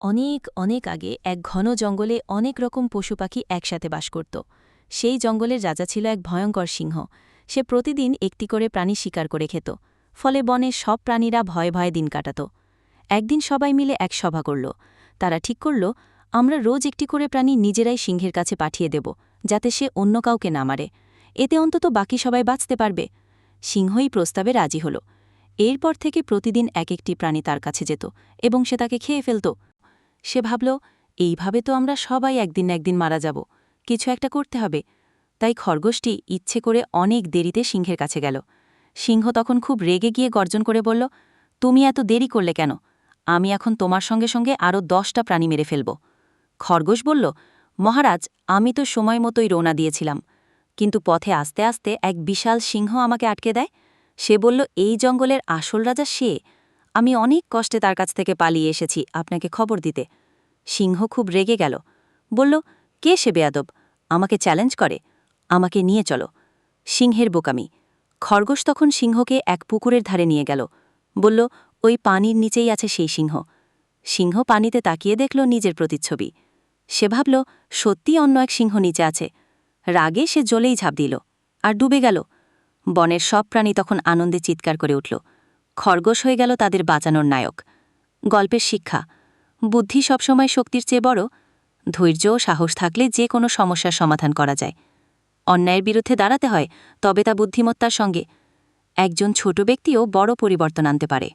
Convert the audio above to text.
অনেক অনেক আগে এক ঘন জঙ্গলে অনেক রকম পশু পাখি একসাথে বাস করত। সেই জঙ্গলের রাজা ছিল এক ভয়ঙ্কর সিংহ। সে প্রতিদিন একটি করে প্রাণী শিকার করে খেত। ফলে বনের সব প্রাণীরা ভয়ে ভয়ে দিন কাটাত। একদিন সবাই মিলে এক সভা করল। তারা ঠিক করল, আমরা রোজ একটি করে প্রাণী নিজেরাই সিংহের কাছে পাঠিয়ে দেব, যাতে সে অন্য কাউকে না মারে। এতে অন্তত বাকি সবাই বাঁচতে পারবে। সিংহই প্রস্তাবে রাজি হল। এরপর থেকে প্রতিদিন এক একটি প্রাণী তার কাছে যেত এবং সে তাকে খেয়ে ফেলত। সে ভাবল, এইভাবে তো আমরা সবাই একদিন না একদিন মারা যাব, কিছু একটা করতে হবে। তাই খরগোশটি ইচ্ছে করে অনেক দেরিতে সিংহের কাছে গেল। সিংহ তখন খুব রেগে গিয়ে গর্জন করে বলল, তুমি এত দেরি করলে কেন? আমি এখন তোমার সঙ্গে সঙ্গে আরও 10টা প্রাণী মেরে ফেলব। খরগোশ বলল, মহারাজ, আমি তো সময় মতোই রওনা দিয়েছিলাম, কিন্তু পথে আসতে আসতে এক বিশাল সিংহ আমাকে আটকে দেয়। সে বলল, এই জঙ্গলের আসল রাজা সে। আমি অনেক কষ্টে তার কাছ থেকে পালিয়ে এসেছি আপনাকে খবর দিতে। সিংহ খুব রেগে গেল, বলল, কে সে বেয়াদব? আমাকে চ্যালেঞ্জ করে? আমাকে নিয়ে চলো। সিংহের বোকামি। খরগোশ তখন সিংহকে এক পুকুরের ধারে নিয়ে গেল। বলল, ওই পানির নিচেই আছে সেই সিংহ। সিংহ পানিতে তাকিয়ে দেখল নিজের প্রতিচ্ছবি। সে ভাবল, সত্যি অন্য এক সিংহ নিচে আছে। রাগে সে জলেই ঝাঁপ দিল আর ডুবে গেল। বনের সব প্রাণী তখন আনন্দে চিৎকার করে উঠল। খরগোশ হয়ে গেল তাদের বাঁচানোর নায়ক। গল্পের শিক্ষা: বুদ্ধি সবসময় শক্তির চেয়ে বড়। ধৈর্য ও সাহস থাকলে যে কোনো সমস্যার সমাধান করা যায়। অন্যায়ের বিরুদ্ধে দাঁড়াতে হয়, তবে তা বুদ্ধিমত্তার সঙ্গে। একজন ছোট ব্যক্তিও বড় পরিবর্তন আনতে পারে।